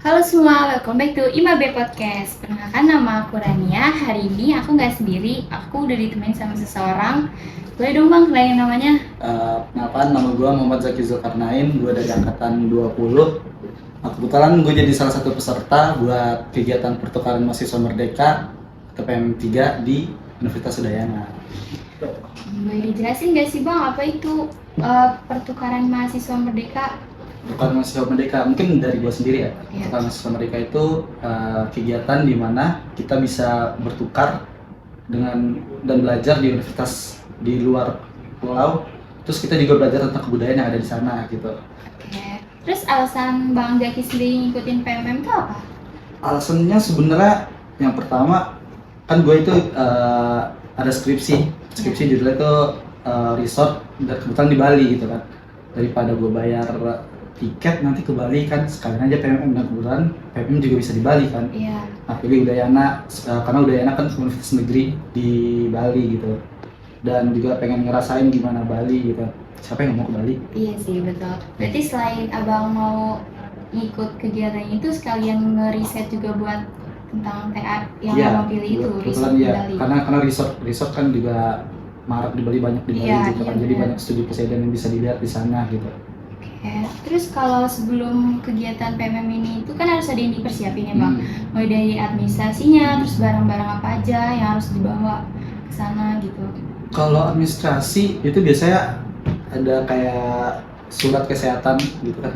Halo semua, welcome back to IMAB Podcast. Perkenalkan, nama aku Rania. Hari ini aku nggak sendiri, aku udah ditemenin sama seseorang. Boleh dong bang, kenalin namanya? Kenalkan, nama gue Muhammad Zaki Zulkarnain, gue dari angkatan 20. Nah, kebetulan gue jadi salah satu peserta buat kegiatan pertukaran mahasiswa merdeka atau PM3 di Universitas Udayana. Boleh dijelasin nggak sih bang, apa itu pertukaran mahasiswa merdeka? Pertukaran mahasiswa merdeka, mungkin dari gue sendiri ya. Iya. Pertukaran mahasiswa merdeka itu kegiatan di mana kita bisa bertukar dengan dan belajar di universitas di luar pulau. Terus kita juga belajar tentang kebudayaan yang ada di sana gitu. Oke. Terus alasan bang Zaki sendiri ngikutin PMM itu apa? Alasannya sebenarnya yang pertama kan gue itu ada skripsi judulnya itu resort dan kebetulan di Bali gitu kan. Daripada gue bayar tiket nanti ke Bali kan sekalian aja PMM, dan kebetulan PMM juga bisa di Bali kan. Iya. Nah, pilih Udayana karena Udayana kan universitas negeri di Bali gitu, dan juga pengen ngerasain gimana Bali gitu. Siapa yang nggak mau ke Bali? Iya sih, betul. Berarti selain abang mau ngikut kegiatan itu, sekalian ngeriset juga buat tentang TA yang Iya, abang pilih itu, kebetulan resort ya, Bali. karena resort kan juga marak di Bali, banyak di Bali Iya, gitu iya, kan. Jadi benar. banyak studi presiden yang bisa dilihat di sana gitu. Oke. Terus kalau sebelum kegiatan PMM ini itu kan harus ada yang dipersiapin ya bang, mulai dari administrasinya, terus barang-barang apa aja yang harus dibawa ke sana gitu. Kalau administrasi itu biasanya ada kayak surat kesehatan gitu kan,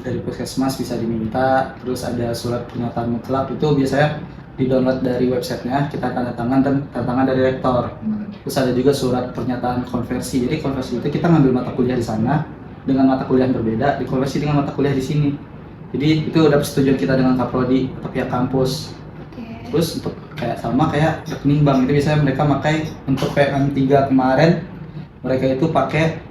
dari puskesmas bisa diminta. Terus ada surat pernyataan mutlak, itu biasanya di-download dari websitenya, kita tanda tangan dan tanda tangan dari rektor. Terus ada juga surat pernyataan konversi. Jadi konversi itu kita ngambil mata kuliah di sana dengan mata kuliah yang berbeda, dikonversi dengan mata kuliah di sini. Jadi itu udah persetujuan kita dengan Kaprodi atau pihak kampus. Oke. Terus untuk kayak rekening bank itu biasanya mereka pakai untuk PM3 kemarin, mereka itu pakai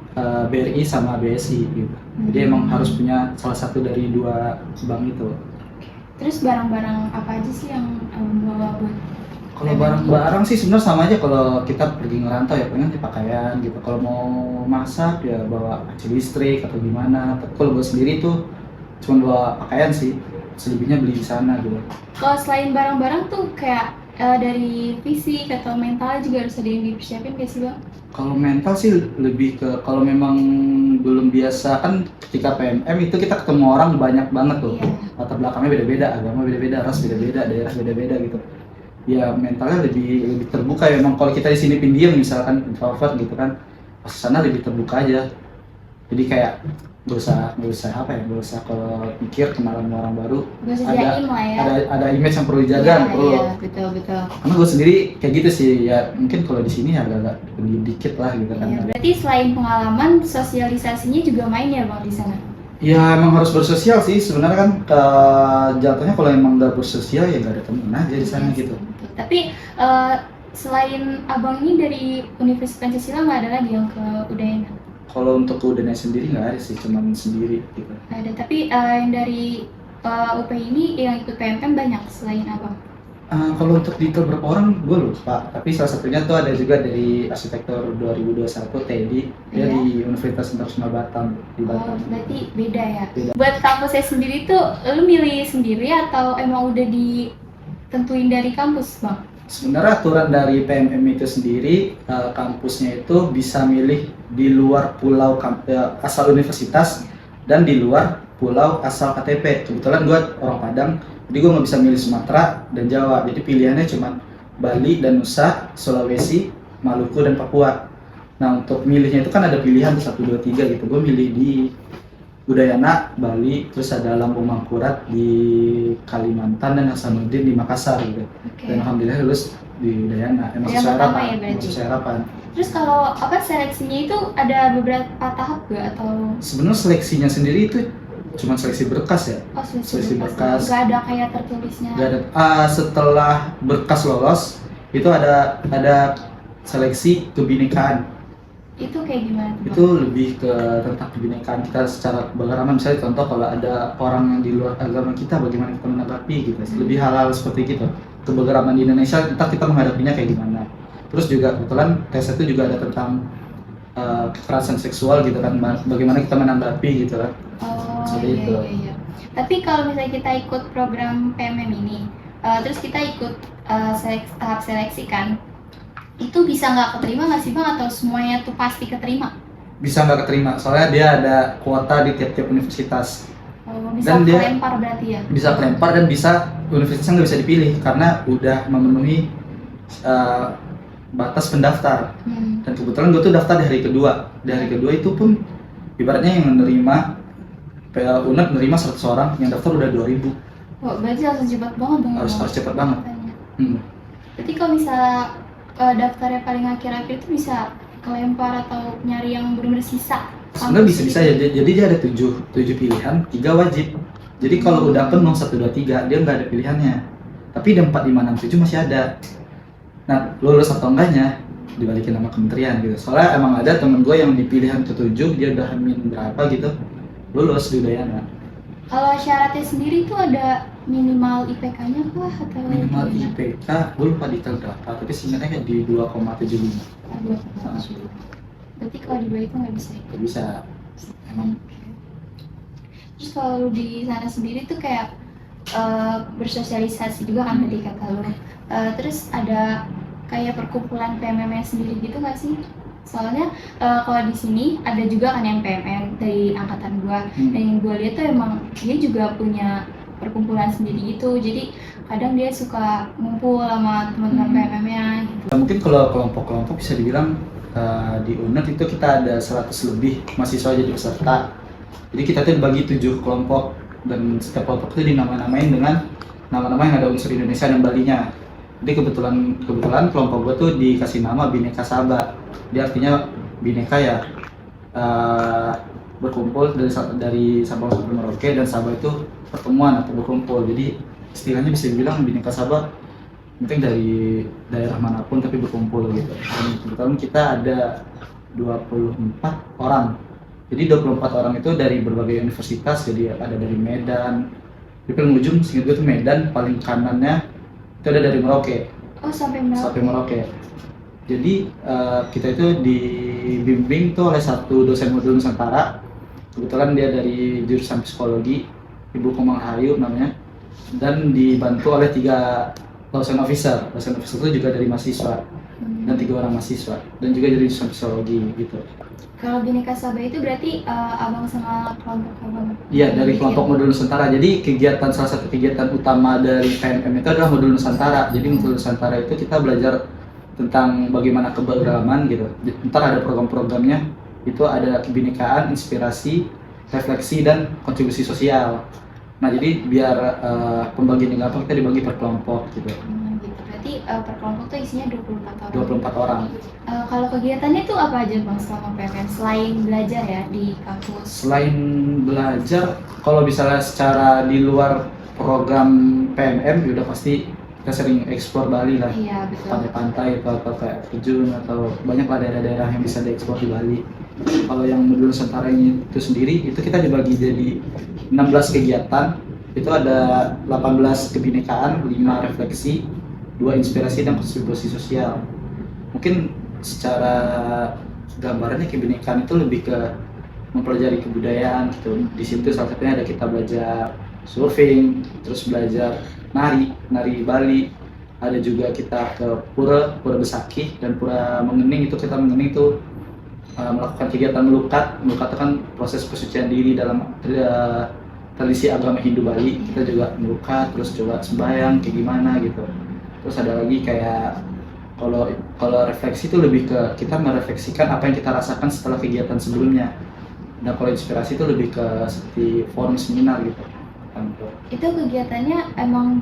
BRI sama BSI gitu. Jadi emang harus punya salah satu dari dua bank itu. Terus barang-barang apa aja sih yang abang bawa buat? Kalau barang-barang sih sebenarnya sama aja kalau kita pergi ngerantau ya, pengen di pakaian gitu. Kalau mau masak ya bawa panci listrik atau gimana. Tapi kalau gue sendiri tuh cuma bawa pakaian sih, selebihnya beli di sana gitu. Kalau selain barang-barang tuh kayak dari fisik atau mental juga harus ada yang dipersiapin gak sih bang? Kalau mental sih lebih ke kalau memang belum biasa kan, ketika PMM itu kita ketemu orang banyak banget tuh. Iya. Latar belakangnya beda-beda, agama beda-beda, ras beda-beda, daerah beda-beda gitu. Ya mentalnya lebih terbuka ya. Memang kalau kita di sini pendiam misalkan introvert gitu kan, pas sana lebih terbuka aja. Jadi kayak gak usah kalau mikir kenalan sama orang baru. Gak usah jaim lah ya. Ada image yang perlu dijaga. Iya, betul. Karena gue sendiri kayak gitu sih ya, mungkin kalau di sini agak pendiam dikit lah gitu kan. Iya, berarti selain pengalaman, sosialisasinya juga main ya bang di sana? Ya emang harus bersosial sih sebenarnya kan, jatuhnya kalau emang nggak bersosial ya nggak ada temen aja di sana gitu. Betul. Tapi selain abang ini dari Universitas Pancasila nggak ada lagi yang ke Udayana? Kalau untuk Udayana sendiri nggak ada sih, cuman sendiri gitu. Nggak ada. Tapi yang dari UP ini yang ikut PMM banyak selain abang? Kalau untuk detail berapa orang gue lupa, tapi salah satunya tuh ada juga dari arsitektur 2021 TEDI, dia Iya. di Universitas Internasional Batam di Oh, Batam. berarti beda ya? Beda. Buat kampusnya sendiri tuh, lu milih sendiri atau emang udah ditentuin dari kampus bang? Sebenarnya aturan dari PMM itu sendiri, kampusnya itu bisa milih di luar pulau asal universitas dan di luar pulau asal KTP. Kebetulan gue orang Padang, jadi gue nggak bisa milih Sumatera dan Jawa. Jadi pilihannya cuma Bali dan Nusa, Sulawesi, Maluku dan Papua. Nah untuk milihnya itu kan ada pilihan tuh 1, 2, 3 gitu. Gue milih di Udayana, Bali, terus ada Lampung Mangkurat di Kalimantan, dan Hasanuddin di Makassar gitu. Oke. Dan alhamdulillah lulus di Udayana. Emang Yang sesuai pertama harapan. ya berarti? Sesuai harapan. Terus kalau apa seleksinya itu ada beberapa tahap gak atau? Sebenarnya seleksinya sendiri itu cuma seleksi berkas ya. Oh, Seleksi berkas. Gak ada kayak tertulisnya? Gak ada. Setelah berkas lolos itu ada seleksi kebinekaan. Itu kayak gimana tuh, Bang? Itu lebih ke tentang kebinekaan kita secara kebagraman. Misalnya contoh kalau ada orang yang di luar agama kita, bagaimana kita menanggapi gitu. Lebih hal-hal seperti gitu. Keberagaman di Indonesia, entah kita menghadapinya kayak gimana. Terus juga kebetulan tes itu juga ada tentang kekerasan seksual gitu kan, bagaimana kita menanggapi gitu kan. Oh, seperti iya, itu. iya. Tapi kalau misalnya kita ikut program PMM ini, terus kita ikut tahap seleksi kan, itu bisa nggak keterima nggak sih Bang, atau semuanya tuh pasti keterima? Bisa nggak keterima, soalnya dia ada kuota di tiap-tiap universitas. Bisa Dan dia kelempar berarti ya? bisa kelempar dan bisa universitasnya nggak bisa dipilih karena udah memenuhi batas pendaftar. Dan kebetulan gue tuh daftar di hari kedua. Di hari kedua itu pun ibaratnya yang menerima UNED menerima 100 orang, yang daftar udah 2000. Oh, berarti harus cepat banget dong. Harus cepat banget. Berarti kalau misalnya daftarnya paling akhir-akhir itu bisa kelempar atau nyari yang benar-benar sisa? Sebenarnya bisa-bisa ya, jadi dia ada 7 pilihan, 3 wajib. Jadi kalau udah penuh 1, 2, 3, dia nggak ada pilihannya. Tapi di 4, 5, 6, 7 masih ada. Nah, lulus atau enggaknya dibalikin sama kementerian gitu. Soalnya emang ada temen gue yang di pilihan ke-7, dia udah hamin berapa gitu, lulus di Udayana. Kalau syaratnya sendiri tuh ada minimal IPK-nya kah atau Minimal IPK, gue lupa detail berapa, tapi sebenarnya kayak di 2,75. Berarti kalau di bawah itu nggak bisa? Nggak bisa, emang. Terus kalau di sana sendiri tuh kayak bersosialisasi juga kan tadi kata lu. Terus ada kayak perkumpulan PMM sendiri gitu nggak sih? Soalnya kalau di sini ada juga kan yang PMM dari angkatan gua, dan yang gua lihat tuh emang dia juga punya perkumpulan sendiri gitu. Jadi kadang dia suka ngumpul sama teman-teman PMM-nya gitu. Mungkin kalau kelompok-kelompok bisa dibilang di UNED itu kita ada 100 lebih mahasiswa jadi peserta. Jadi kita tuh dibagi 7 kelompok, dan setiap kelompok itu dinamain dengan nama-nama yang ada unsur Indonesia dan Balinya. Jadi kebetulan kelompok gue tuh dikasih nama Bhinneka Saba. Dia artinya bineka ya, berkumpul dari Sabang sampai Merauke, dan Saba itu pertemuan atau berkumpul. Jadi istilahnya bisa dibilang Bhinneka Saba penting dari daerah manapun tapi berkumpul gitu. Dan kebetulan kita ada 24 orang. Jadi 24 orang itu dari berbagai universitas, jadi ada dari Medan. Di paling ujung seingat gue tuh Medan, paling kanannya itu ada dari Merauke. Oh, sampai Merauke. Sampai Merauke. Jadi kita itu dibimbing tuh oleh satu dosen modul Nusantara. Kebetulan dia dari jurusan psikologi, Ibu Komang Rahayu namanya. Dan dibantu oleh 3 dosen officer. Dosen officer itu juga dari mahasiswa, dan 3 orang mahasiswa, dan juga dari jurusan psikologi gitu. Kalau Bhinneka Saba itu berarti abang sama kelompok abang? Iya, dari kelompok modul Nusantara. Jadi salah satu kegiatan utama dari PMM itu adalah modul Nusantara. Jadi modul Nusantara itu kita belajar tentang bagaimana keberagaman gitu. Ntar ada program-programnya, itu ada kebinekaan, inspirasi, refleksi, dan kontribusi sosial. Nah, jadi biar pembagiannya gampang, kita dibagi per kelompok gitu. Gitu. Berarti per kelompok tuh isinya 24 orang? 24 orang. Kalau kegiatannya tuh apa aja Bang selama PMM, selain belajar ya di kampus? Selain belajar, kalau misalnya secara di luar program PMM, udah pasti kita sering eksplor Bali lah. Iya, betul. Pantai-pantai atau kayak terjun, atau banyak lah daerah-daerah yang bisa dieksplor di Bali. Kalau yang modul Nusantara itu sendiri, itu kita dibagi jadi 16 kegiatan. Itu ada 18 kebinekaan, 5 refleksi, 2 inspirasi, dan kontribusi sosial. Mungkin secara gambarannya kebinekaan itu lebih ke mempelajari kebudayaan gitu. Di situ salah satunya ada kita belajar surfing, terus belajar nari Bali. Ada juga kita ke Pura Besakih dan Pura Mengening. Itu kita mengening itu melakukan kegiatan melukat itu kan proses pesucian diri dalam tradisi agama Hindu Bali. Kita juga melukat, terus coba sembahyang kayak gimana gitu. Terus ada lagi kayak kalau refleksi itu lebih ke kita merefleksikan apa yang kita rasakan setelah kegiatan sebelumnya. Dan kalau inspirasi itu lebih ke seperti forum seminar gitu. Itu kegiatannya emang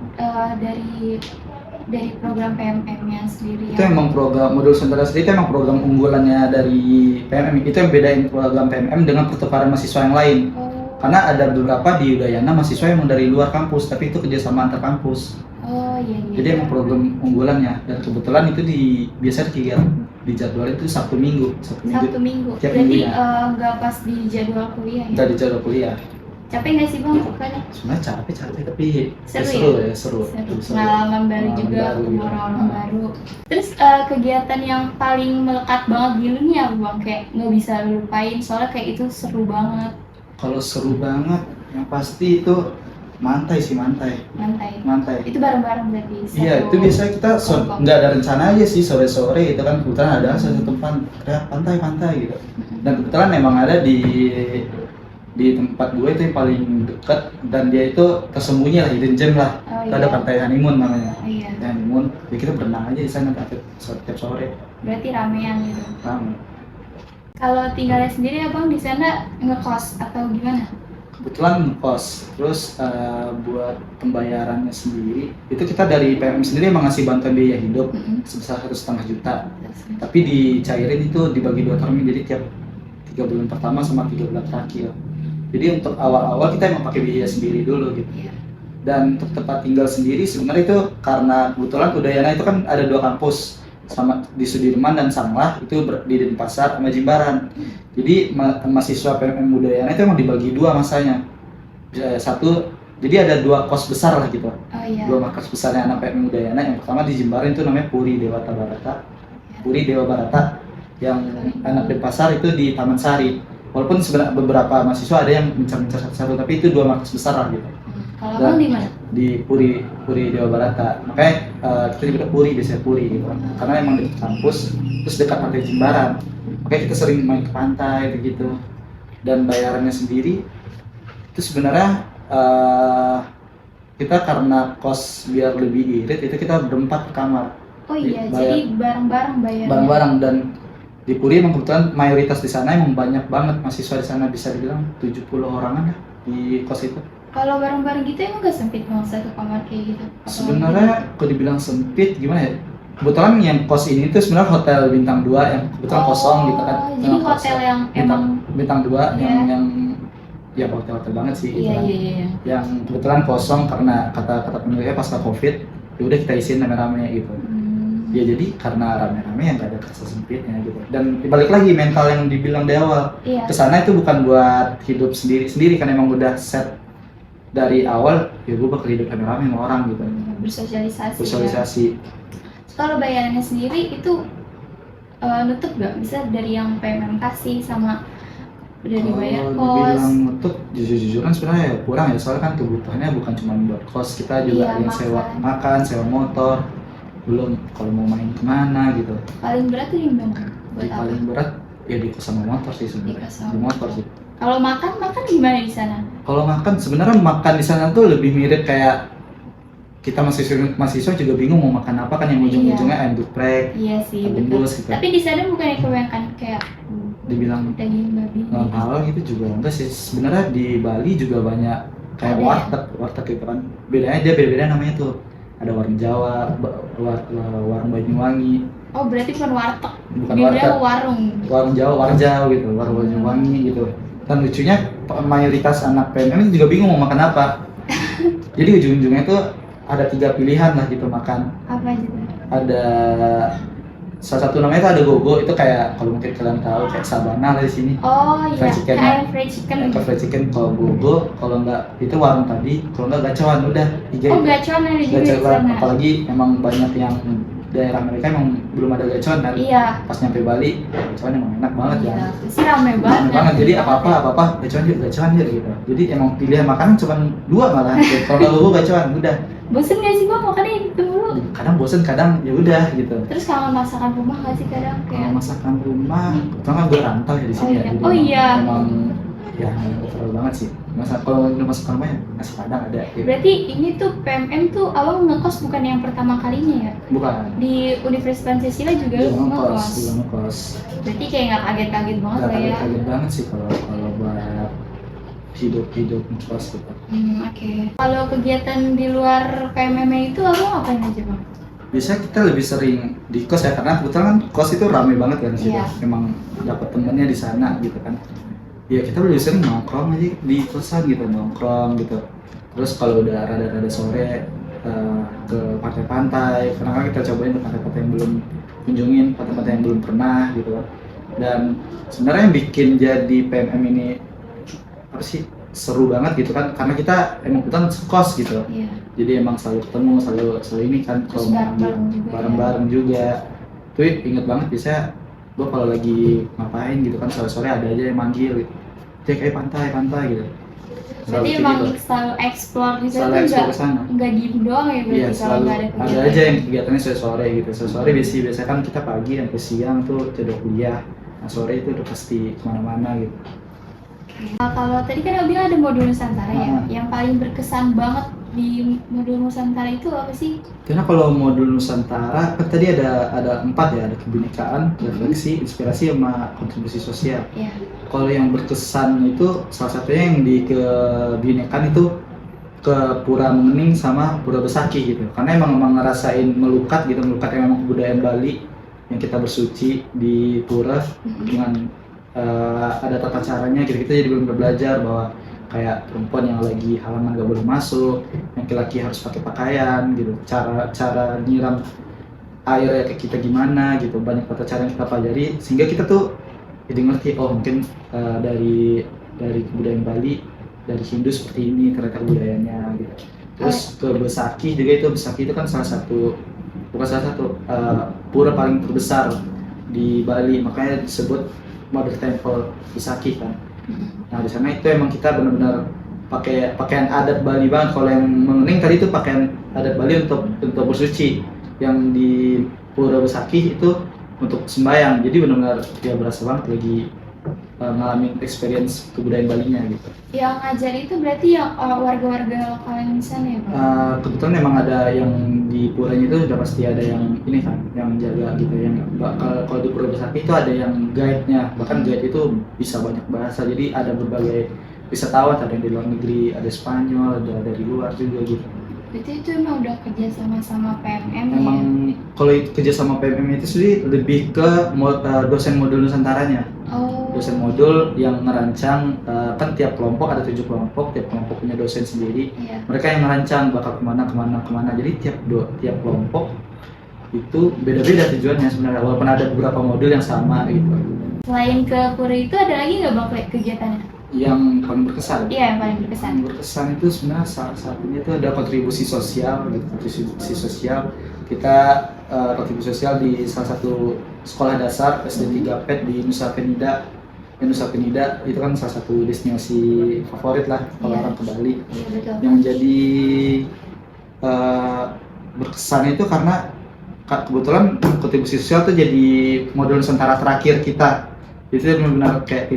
dari program PMM-nya sendiri? Itu emang program modul Nusantara sendiri, itu emang program unggulannya dari PMM. Itu yang bedain program PMM dengan pertukaran mahasiswa yang lain. Karena ada beberapa di Udayana mahasiswa yang dari luar kampus, tapi itu kerjasama antar kampus. Iya. Jadi emang program unggulannya, dan kebetulan itu biasa kegiatan di jadwal itu Sabtu Minggu. Berarti nggak pas di jadwal kuliah ya? Nggak di jadwal kuliah. Capek nggak sih Bang bukannya? Sebenarnya capek tapi seru. Pengalaman baru juga, ketemu orang-orang baru. Terus kegiatan yang paling melekat banget di lu nih apa Bang? Kayak nggak bisa lu lupain, soalnya kayak itu seru banget. Kalau seru banget, yang pasti itu mantai sih, mantai. Mantai. Itu bareng-bareng berarti. Iya, itu biasanya kita nggak ada rencana aja sih, sore-sore itu kan kebetulan ada satu tempat kayak pantai gitu. Dan kebetulan memang ada di tempat gue itu yang paling dekat, dan dia itu tersembunyi lah, hidden gem lah. Oh, Itu ada pantai honeymoon namanya. Iya. Honeymoon, ya kita berenang aja di sana tiap sore. Berarti ramean gitu. Rame. Kalau tinggalnya sendiri abang di sana ngekos atau gimana? Kebetulan ngekos, terus buat pembayarannya sendiri itu kita dari PMM sendiri emang ngasih bantuan biaya hidup sebesar 1,5 juta, tapi dicairin itu dibagi 2 termin, jadi tiap 3 bulan pertama sama 3 bulan terakhir. Jadi untuk awal-awal kita emang pakai biaya sendiri dulu gitu. Iya. Dan untuk tempat tinggal sendiri sebenarnya itu karena kebetulan Udayana itu kan ada 2 kampus, sama di Sudirman dan Sanglah, itu di Denpasar sama Jimbaran. Jadi mahasiswa PMM Udayana itu emang dibagi 2 masanya. Satu, jadi ada 2 kos besar lah gitu. Oh iya. 2 markas besarnya anak PMM Udayana. Yang pertama di Jimbaran itu namanya Puri Dewa Barata. Yang anak Denpasar itu di Taman Sari. Walaupun sebenarnya beberapa mahasiswa ada yang mencar-mencar satu-satu, tapi itu 2 markas besar lah gitu. Kalau abang di mana? Di Puri Dewa Barata. Makanya kita juga Puri, biasanya Puri gitu. Karena emang dekat kampus, terus dekat pantai Jimbaran. Makanya kita sering main ke pantai gitu. Dan bayarannya sendiri itu sebenarnya kita karena kos biar lebih irit, itu kita berempat ke kamar. Oh iya, jadi bareng-bareng bayarnya. Bareng-bareng, dan di Puri emang kebetulan mayoritas di sana emang banyak banget mahasiswa di sana, bisa dibilang 70 orangan ya di kos itu. Kalau bareng-bareng gitu emang gak sempit banget satu kamar kayak gitu? Sebenarnya kalau dibilang sempit gimana ya? Kebetulan yang kos ini tuh sebenarnya hotel bintang 2 yang kebetulan kosong gitu kan. Jadi hotel yang emang bintang 2 yeah. yang ya hotel banget sih gitu kan. Iya. Yang kebetulan kosong karena kata pemiliknya pasca Covid, ya udah kita isiin rame-rame gitu. Ya jadi karena rame-rame yang gak ada rasa sempitnya gitu. Dan balik lagi mental yang dibilang di awal. Iya. Kesana itu bukan buat hidup sendiri kan, emang udah set dari awal, ya gue bakal hidup rame-rame sama orang gitu. Bersosialisasi. Ya. Kalau bayarannya sendiri itu nutup gak? Bisa dari yang PMM kasih sama dari bayar kos? Kalau dibilang nutup, jujur-jujuran sebenarnya ya kurang ya. Soalnya kan kebutuhannya bukan cuma buat kos, kita juga yang sewa makan, sewa motor. Belum kalau mau main kemana gitu. Paling berat tuh di mana? Paling berat ya di kos sama motor sih sebenarnya. Di motor sih. Kalau makan gimana di sana? Kalau makan sebenarnya makan di sana tuh lebih mirip kayak kita mahasiswa juga bingung mau makan apa kan, yang ujung-ujungnya ayam geprek. Iya sih, betul. Gitu. Tapi di sana bukan kebanyakan kayak dibilang daging babi. Halal gitu juga enggak sih. Sebenarnya di Bali juga banyak kayak warteg gitu kan. Beda-beda namanya tuh. Ada warung Jawa, warung Banyuwangi. Oh berarti bukan warteg? Bukan warteg. Warung Jawa, warjau gitu, warung Banyuwangi gitu. Dan lucunya mayoritas anak PMM juga bingung mau makan apa. Jadi ujung-ujungnya tuh ada 3 pilihan lah gitu makan. Apa aja? Ada salah satu namanya itu ada gogo, itu kayak kalau mungkin kalian tahu kayak sabana lah di sini. Oh iya. Kayak fried chicken. Kalau gogo, kalau enggak itu warung tadi, kalau enggak gacoan udah 3. Oh gacoan ada juga di sana. Apalagi emang banyak yang daerah mereka emang belum ada gacoan kan. Iya. Pas nyampe Bali, gacoan emang enak banget ya. Pasti rame banget. Jadi apa-apa gacoan gitu. Jadi emang pilihan makanan cuma 2 malah. Kalau enggak gogo gacoan udah. Bosen gak sih bang makannya itu mulu? Kadang bosen, kadang ya udah gitu. Terus kalau masakan rumah gak sih kadang kayak? Kalau masakan rumah, kan gue rantau ya di sini. Oh iya. Emang ya nggak terlalu banget sih. Kalau masakan rumah ya nasi padang ada. Gitu. Berarti ini tuh PMM tuh abang ngekos bukan yang pertama kalinya ya? Bukan. Di Universitas Pancasila juga ngekos. Berarti kayak nggak kaget-kaget banget lah ya? Kaget banget sih kalau buat hidup ngekos gitu. Oke. Kalau kegiatan di luar PMM itu abang ngapain aja bang? Biasanya kita lebih sering di kos ya, karena kebetulan kan kos itu rame banget kan sih. Yeah. Emang dapat temennya di sana gitu kan. Ya kita lebih sering nongkrong aja di kosan gitu, nongkrong gitu. Terus kalau udah rada-rada sore ke pantai-pantai, karena kan kita cobain ke pantai-pantai yang belum kunjungin, pantai-pantai yang belum pernah gitu. Dan sebenarnya yang bikin jadi PMM ini apa sih seru banget gitu kan, karena kita emang kita sekos gitu. Yeah. Jadi emang selalu ketemu, selalu ini kan, kalau bareng-bareng juga. Tuh inget banget bisa gue kalau lagi ngapain gitu kan, sore-sore ada aja yang manggil gitu. kayak pantai gitu. Berarti emang selalu explore gitu selalu tuh explore ke sana. nggak diem doang ya berarti Iya, kalau selalu nggak ada ada kegiatan. aja yang kegiatannya sore gitu. Sore biasanya kan kita pagi sampai siang tuh udah kuliah. Nah, sore itu udah pasti kemana-mana gitu. Kalau tadi kan Abang ada modul Nusantara ya, Ah. yang paling berkesan banget di modul Nusantara itu apa sih? Karena kalau modul Nusantara kan tadi ada 4 ya, ada kebinekaan, refleksi, inspirasi, sama kontribusi sosial. Ya, Kalau yang berkesan itu salah satunya yang di kebinekaan itu ke Pura Mengening sama Pura Besaki gitu. Karena emang ngerasain melukat gitu, melukat yang memang kebudayaan Bali yang kita bersuci di pura dengan ada tata caranya gitu. Kita jadi benar-benar belajar bahwa kayak perempuan yang lagi halaman gak boleh masuk, yang laki-laki harus pakai pakaian gitu, cara nyiram air ya ke kita gimana gitu, banyak tata cara yang kita pelajari sehingga kita tuh jadi ngerti mungkin dari kebudayaan Bali, dari Hindu seperti ini ternyata budayanya gitu. Terus ke Besaki juga, itu Besaki itu kan pura paling terbesar di Bali, makanya disebut Mother Temple Besaki kan. Nah di sana itu emang kita benar-benar pakai pakaian adat Bali banget. Kalau yang Mengening tadi itu pakaian adat Bali untuk bersuci, yang di Pura Besaki itu untuk sembahyang. Jadi benar-benar dia berasa banget lagi ngalamin experience kebudayaan Balinya gitu. Yang ngajar itu berarti yang warga-warga lokal yang di sana ya, Pak? Kebetulan memang ada yang di puranya itu sudah pasti ada yang ini kan, yang jaga gitu. Yang kalau di Pura Besaki itu ada yang guide-nya, bahkan guide itu bisa banyak bahasa. Jadi ada berbagai wisatawan, ada yang di luar negeri, ada Spanyol, ada dari luar juga gitu. Berarti itu emang udah kerja sama PMM Memang ya? kalau kerja sama PMM itu sendiri lebih ke dosen modul Nusantaranya. Oh. Dosen modul yang ngerancang, kan tiap kelompok ada 7 kelompok, tiap kelompok punya dosen sendiri. Iya. Mereka yang ngerancang bakal kemana. Jadi tiap kelompok itu beda-beda tujuannya sebenarnya, walaupun ada beberapa modul yang sama gitu. Selain ke pura itu ada lagi nggak Bang kegiatannya? Yang paling berkesan? Iya, yang paling berkesan. Yang berkesan itu sebenarnya salah satunya itu ada kontribusi sosial gitu. Kontribusi sosial kita kontribusi sosial di salah satu sekolah dasar SD 3 PET di Nusa Penida. Nusa Penida itu kan salah satu destinasi favorit lah kalau orang ke Bali. Iya, betul. Yang menjadi berkesan itu karena kebetulan kontribusi sosial itu jadi modul Nusantara terakhir kita. Itu benar-benar kayak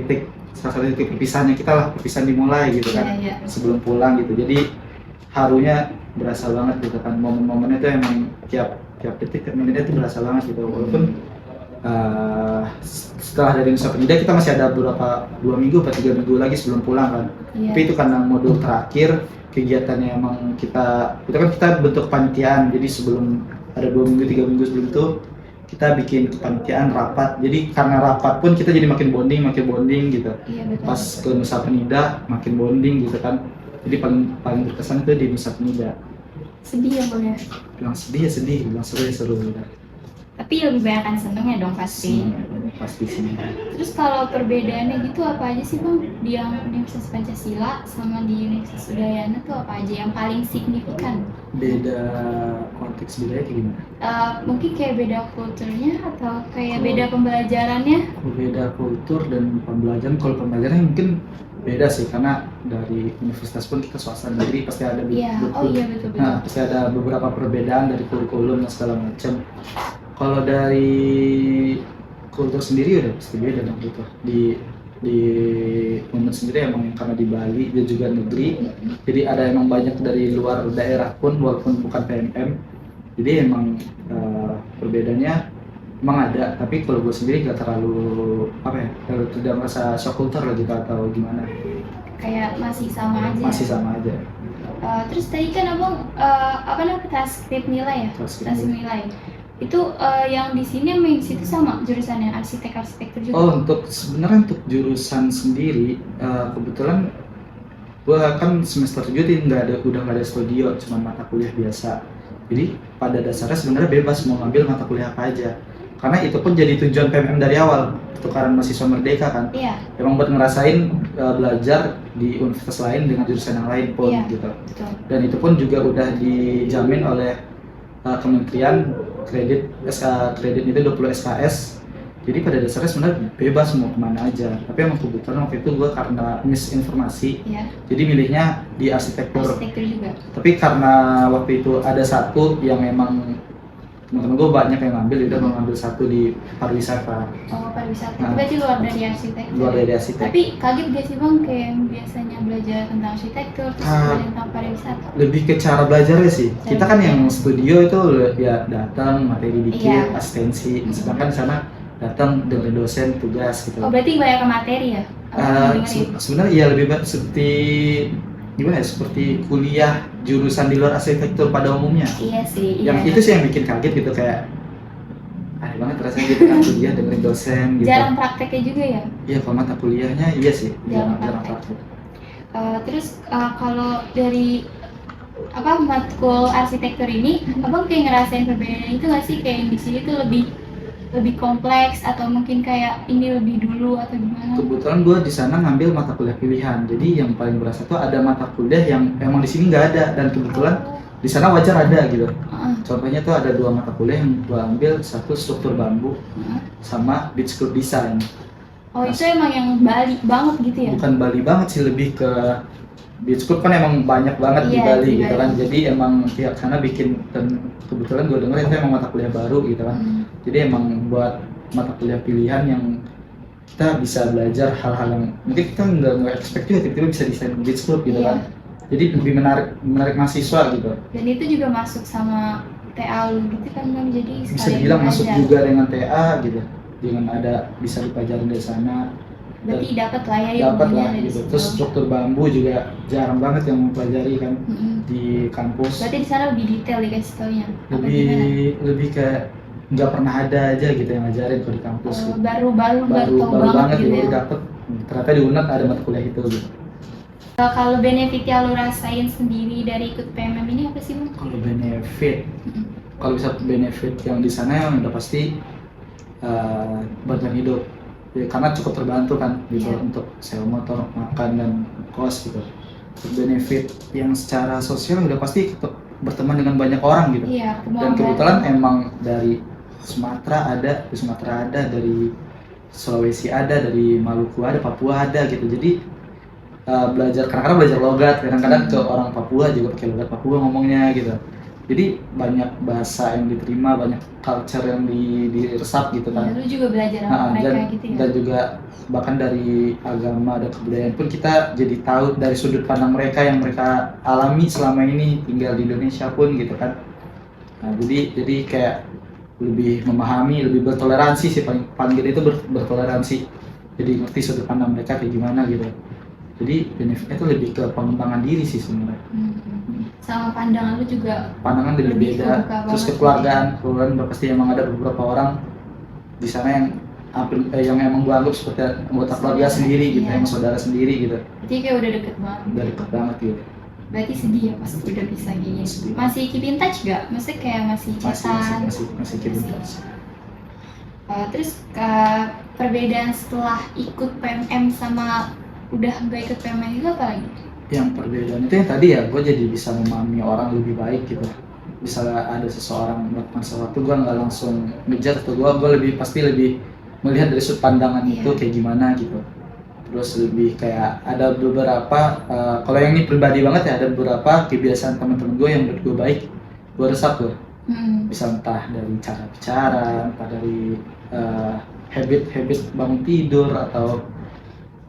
salah satu titik perpisahannya kita lah, perpisahan dimulai gitu kan. Iya. Sebelum pulang gitu. Jadi harunya berasa banget gitu kan, momen-momennya itu emang tiap detik, tiap menitnya itu berasa banget gitu. Walaupun setelah dari Nusa Penida kita masih ada 2 minggu atau 3 minggu lagi sebelum pulang kan. Iya. Tapi itu karena modul terakhir kegiatannya emang kita bentuk kepanitiaan. Jadi sebelum ada 2 minggu 3 minggu sebelum itu kita bikin kepanitiaan rapat. Jadi karena rapat pun kita jadi makin bonding gitu. Iya, betul. Pas ke Nusa Penida makin bonding gitu kan. Jadi paling berkesan itu di Nusa Penida. Sedih ya Bang ya? Bilang sedih ya sedih, bilang seru ya seru gitu. Tapi lebih banyak kan senengnya dong pasti. Pasti sih. Terus kalau perbedaannya gitu apa aja sih Bang? Di yang Universitas Pancasila sama di Universitas Udayana tuh apa aja yang paling signifikan? Beda konteks budaya kayak gimana? Mungkin kayak beda kulturnya atau kayak beda pembelajarannya? Beda kultur dan pembelajaran. Kalau pembelajarannya mungkin beda sih, karena dari universitas pun kita swasta negeri pasti ada betul. Nah, pasti ada beberapa perbedaan dari kurikulum dan segala macam. Kalau dari kultur sendiri udah pasti beda dong gitu. Di Unmul sendiri emang karena di Bali dia juga negeri, jadi ada emang banyak dari luar daerah pun walaupun bukan PMM. Jadi emang perbedaannya emang ada, tapi kalau gue sendiri gak terlalu tidak merasa shock culture lah gitu atau gimana. Kayak masih sama aja. Masih sama aja. Terus tadi kan Abang transkrip nilai ya? Transkrip nilai. Itu yang di sini sama yang di situ sama jurusannya, arsitektur juga? Sebenarnya untuk jurusan sendiri kebetulan gue kan semester 7 udah nggak ada studio, cuma mata kuliah biasa. Jadi pada dasarnya sebenarnya bebas mau ngambil mata kuliah apa aja. Karena itu pun jadi tujuan PMM dari awal, pertukaran mahasiswa merdeka kan. Iya. Emang buat ngerasain belajar di universitas lain dengan jurusan yang lain pun gitu. Betul. Dan itu pun juga udah dijamin oleh Kementerian kredit itu 20 SKS Jadi pada dasarnya sebenarnya bebas mau kemana aja. Tapi emang kebetulan waktu itu gue karena misinformasi, Ya, jadi milihnya di arsitektur. arsitektur juga. Tapi karena waktu itu ada satu yang emang teman-teman gue banyak yang ngambil, udah mau ngambil satu di pariwisata, Oh, pariwisata. Nah. Berarti luar dari arsitektur. luar dari arsitek. Tapi kaget gak sih bang kayak yang biasanya belajar tentang arsitektur terus Ah. belajar tentang pariwisata? Lebih ke cara belajarnya sih. Kita kan yang belajar. studio itu ya datang materi dikit, Iya. asistensi. Sedangkan di sana datang dengan dosen tugas gitu. Oh, berarti banyak ke materi ya? Sebenarnya ya lebih baik seperti gimana ya, seperti kuliah jurusan di luar arsitektur pada umumnya. Iya sih. Yang iya. itu sih yang bikin kaget gitu, kayak aneh banget rasanya gitu kan kuliah dengerin dosen gitu. Jarang prakteknya juga ya? Iya, kalau mata kuliahnya iya sih, Jarang jarang praktek. praktek. Terus kalau dari matkul arsitektur ini, abang kayak ngerasain perbedaan itu nggak sih, kayak yang di sini tuh lebih kompleks atau mungkin kayak ini lebih dulu atau gimana? Kebetulan gue di sana ngambil mata kuliah pilihan, jadi yang paling berasa tuh ada mata kuliah yang emang di sini nggak ada, dan kebetulan di sana wajar ada gitu. Contohnya tuh ada 2 mata kuliah yang gue ambil, satu struktur bambu sama beach club design. Oh, itu emang yang Bali banget gitu ya? Bukan Bali banget sih, lebih ke beach club kan emang banyak banget di Iya, Bali di gitu Bali. kan. Jadi emang pihak sana bikin, dan kebetulan gue denger itu emang mata kuliah baru gitu kan. Jadi emang buat mata kuliah pilihan yang kita bisa belajar hal-hal yang mungkin kita nggak expect juga, tiba-tiba bisa desain beach club gitu Iya. kan. Jadi lebih menarik mahasiswa gitu. Dan itu juga masuk sama TA lu gitu kan bang, jadi Bisa sekalian dibilang masuk belajar. juga dengan TA gitu, dengan ada bisa dipelajarin dari sana. Berarti dapat lah ya Dapat ilmunya lah dari gitu. situ. Terus struktur bambu juga jarang banget yang mempelajari kan Mm-mm. di kampus. Berarti di sana lebih detail dikasih taunya. Apa lebih gimana? lebih kayak nggak pernah ada aja gitu yang ngajarin kalau di kampus gitu. Baru baru tahu baru banget gitu gitu ya. dapet, ternyata di UNAD ada mata kuliah itu gitu. Kalau benefit yang lu rasain sendiri dari ikut PMM ini apa sih bang? Kalau benefit, Mm-mm. kalau bisa benefit yang di sana yang udah pasti bantuan hidup ya, karena cukup terbantu kan gitu Iya. untuk sewa motor, makan dan kos gitu. Terus benefit yang secara sosial udah pasti berteman dengan banyak orang gitu. Iya, Dan kebetulan emang dari Sumatera ada, dari Sulawesi ada, dari Maluku ada, Papua ada gitu. Jadi belajar, kadang-kadang belajar logat, kadang-kadang ke orang Papua juga pakai logat Papua ngomongnya gitu. Jadi banyak bahasa yang diterima, banyak culture yang diresap gitu kan. lu juga belajar sama mereka dan, gitu ya? dan juga bahkan dari agama dan kebudayaan pun kita jadi tahu dari sudut pandang mereka yang mereka alami selama ini tinggal di Indonesia pun gitu kan. Nah, jadi kayak lebih memahami, lebih bertoleransi sih, paling gede itu bertoleransi. Jadi ngerti sudut pandang mereka kayak gimana gitu. Jadi benefitnya itu lebih ke pengembangan diri sih sebenarnya. Sama pandangan lu juga Pandangan lebih Lebih beda. terbuka Terus banget kekeluargaan udah pasti emang ada beberapa orang di sana yang emang gua anggap seperti anggota keluarga Saudara, sendiri gitu, iya. emang saudara sendiri gitu. jadi kayak udah deket banget. Udah deket banget gitu. Berarti sedih ya pas udah bisa gini. Sedih. Masih keep in touch gak? Maksudnya kayak masih chatan? Masih keep in touch. Terus perbedaan setelah ikut PMM sama udah gak ikut PMM itu apa lagi? Yang perbedaan itu yang tadi ya, gue jadi bisa memahami orang lebih baik gitu. Misalnya ada seseorang melakukan sesuatu, gue nggak langsung ngejar tuh, gue pasti lebih melihat dari sudut pandangan Iya. itu kayak gimana gitu. Terus lebih kayak ada beberapa, kalau yang ini pribadi banget ya, ada beberapa kebiasaan teman-teman gue yang menurut gue baik, gue resap tuh. Bisa entah dari cara bicara, entah dari habit bangun tidur, atau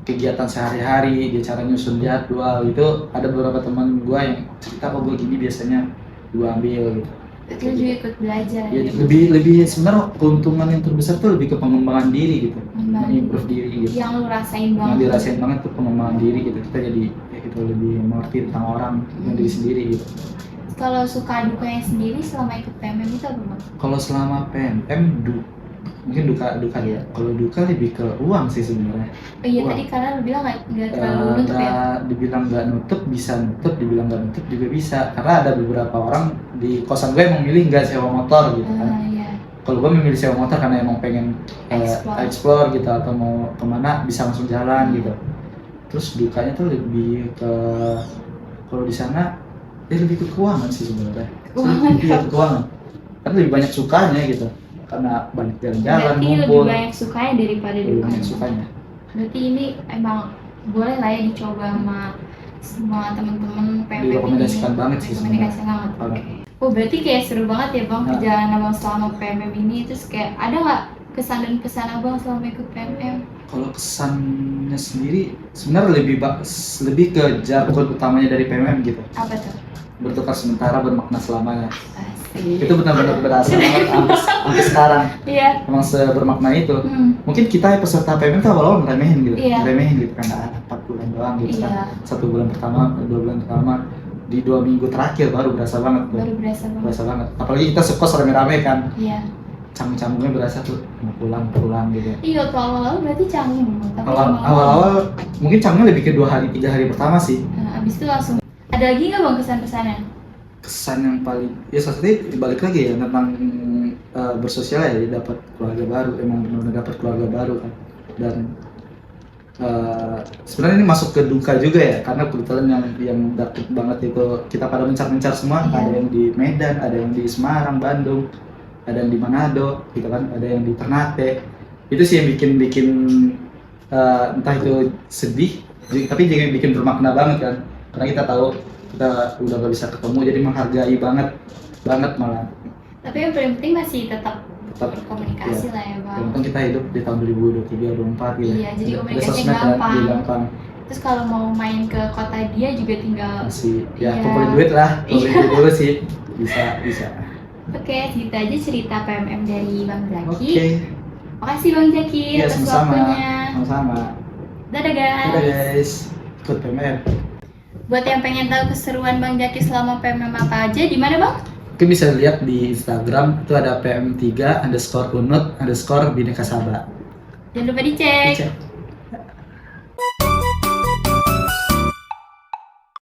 kegiatan sehari-hari, dia cara nyusun jadwal itu. Ada beberapa teman gue yang cerita, oh gue gini biasanya gue ambil gitu. Itu juga ikut belajar Ya, gitu. lebih sebenarnya keuntungan yang terbesar tuh lebih ke pengembangan diri gitu, mengimprove diri gitu. Yang lu rasain banget. Yang dirasain banget tuh pengembangan diri gitu. Kita jadi ya gitu lebih mengerti tentang orang dan diri sendiri gitu. Kalau suka dukanya sendiri selama ikut PMM itu apa bang? Kalau selama PMM mungkin duka ya. Kalau duka lebih ke uang sih sebenarnya. Oh iya, Wah. tadi karena lu bilang nggak terlalu nutup ya? Dibilang nggak nutup bisa nutup, dibilang nggak nutup juga bisa. Karena ada beberapa orang di kosan gue emang milih nggak sewa motor gitu kan. Iya. Kalau gue memilih sewa motor karena emang pengen explore gitu, atau mau kemana bisa langsung jalan gitu. Terus dukanya tuh lebih ke, kalau di sana lebih ke keuangan sih sebenarnya. Keuangan. Iya, ke keuangan. Karena lebih banyak sukanya gitu. karena banyak jalan-jalan, Berarti lebih ngumpul, banyak sukanya daripada lebih banyak dukanya. sukanya. Berarti ini emang boleh lah ya dicoba sama semua teman-teman PMM Direkomendasikan ini. banget sih Direkomendasikan banget. Banget. Oke. Oh berarti kayak seru banget ya bang Nah. perjalanan abang selama PMM ini. Terus kayak ada nggak kesan dan pesan abang selama ikut PMM? Kalau kesannya sendiri sebenarnya lebih ke jargon utamanya dari PMM gitu. Apa tuh? Bertukar sementara bermakna selamanya. Asik. Itu benar-benar berasa banget sampai sekarang. Iya. Emang sebermakna itu. Mungkin kita peserta PMM tuh awal-awal ngeremehin gitu, Iya. ngeremehin gitu kan 4 bulan doang gitu Iya. kan. 1 bulan pertama, 2 bulan pertama, di 2 minggu terakhir baru berasa banget tuh. Baru berasa banget. Berasa banget. Apalagi kita sekos rame-rame kan. Iya. Canggung-canggungnya berasa tuh mau pulang gitu. Iya, waktu awal-awal berarti canggung. Tapi Awal-awal mungkin canggungnya lebih ke 2 hari 3 hari pertama sih. Nah, abis itu langsung. Ada lagi nggak bang kesan-pesannya? Kesan yang paling ya salah satunya balik lagi ya tentang bersosial ya, dapat keluarga baru, emang benar-benar dapat keluarga baru kan. Dan sebenarnya ini masuk ke duka juga ya, karena kebetulan yang dapet banget itu kita pada mencar-mencar semua. Iya. Ada yang di Medan, ada yang di Semarang, Bandung, ada yang di Manado gitu kan, ada yang di Ternate. Itu sih yang bikin entah itu sedih tapi juga bikin bermakna banget kan, karena kita tahu kita udah gak bisa ketemu, jadi menghargai banget malah. Tapi yang paling penting masih tetap berkomunikasi Iya. lah ya bang. Yang penting kita hidup di tahun 2023-2024 gitu. Iya, jadi Ada komunikasi sosmed kan, gampang. jadi gampang. Terus kalau mau main ke kota dia juga tinggal. Masih ya Iya. kumpulin duit lah, kumpulin Iya. duit dulu sih. Bisa. Oke, segitu aja cerita PMM dari Bang Zaki. Oke. Makasih Bang Zaki Iya, atas sama-sama. waktunya. Sama-sama. Dadah guys. Udah guys, ikut PMM. Buat yang pengen tahu keseruan Bang Zaki selama PMM apa aja, di mana Bang? Oke, bisa lihat di Instagram itu ada PM3_unut_Bhinneka Saba. Jangan lupa dicek. Dicek.